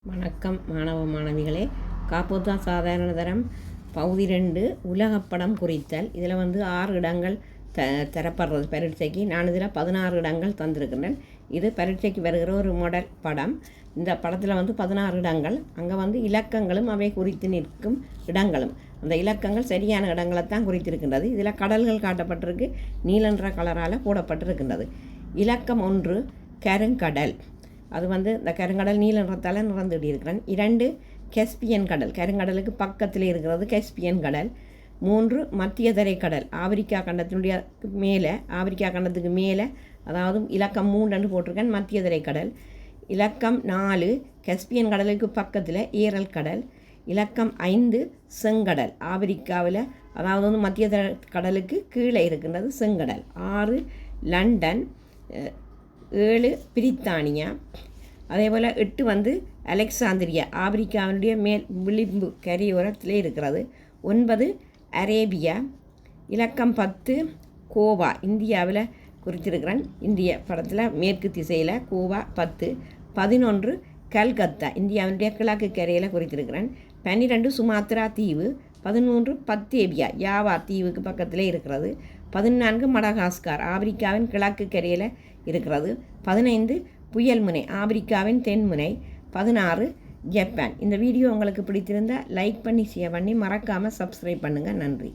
வணக்கம் மாணவ மாணவிகளே. காப்போத்தா சாதாரண தரம் பகுதி 2 உலகப்படம் குறித்தல். இதில் 6 இடங்கள் தரப்படுறது பரீட்சைக்கு. நான் இதில் 16 இடங்கள் தந்திருக்கின்றேன். இது பரீட்சைக்கு வருகிற ஒரு மாடல் படம். இந்த படத்தில் 16 இடங்கள், அங்கே இலக்கங்களும் அவை குறித்து நிற்கும் இடங்களும், அந்த இலக்கங்கள் சரியான இடங்களை தான் குறித்திருக்கின்றது. இதில் கடல்கள் காட்டப்பட்டிருக்கு, நீலன்ற கலரால் போடப்பட்டிருக்கின்றது. இலக்கம் 1 கருங்கடல். அது இந்த கருங்கடல் நீல நிறத்தால் நிறந்துட்டு இருக்கிறேன். 2 கஸ்பியன் கடல், கருங்கடலுக்கு பக்கத்தில் இருக்கிறது கஸ்பியன் கடல். 3 மத்திய தரை கடல், ஆப்பிரிக்கா கண்டத்தினுடைய மேலே, ஆப்பிரிக்கா கண்டத்துக்கு மேலே, அதாவது இலக்கம் 3 போட்டிருக்கேன், மத்திய தரை கடல். இலக்கம் 4 கஸ்பியன் கடலுக்கு பக்கத்தில் ஏரல் கடல். இலக்கம் 5 செங்கடல், ஆப்பிரிக்காவில், அதாவது மத்திய தரை கடலுக்கு கீழே இருக்கின்றது செங்கடல். 6 லண்டன். 7 பிரித்தானியா. அதே போல் 8 அலெக்சாந்திரியா, ஆப்பிரிக்காவினுடைய மேல் விளிம்பு கரையோரத்தில் இருக்கிறது. 9 அரேபியா. இலக்கம் 10 கோவா, இந்தியாவில் குறித்திருக்கிறேன். இந்திய படத்தில் மேற்கு திசையில் கோவா 10. 11 கல்கத்தா, இந்தியாவினுடைய கிழக்கு கரையில் குறித்திருக்கிறேன். 12 சுமாத்ரா தீவு. 13 பத்தேபியா, யாவா தீவுக்கு பக்கத்தில் இருக்கிறது. 14 மடகாஸ்கார், ஆப்பிரிக்காவின் கிழக்கு கரையில் இருக்கிறது. 15 புயல்முனை, ஆப்பிரிக்காவின் தென்முனை. 16 ஜப்பான். இந்த வீடியோ உங்களுக்கு பிடித்திருந்தால் லைக் பண்ணி ஷேர் பண்ணி மறக்காமல் சப்ஸ்கிரைப் பண்ணுங்கள். நன்றி.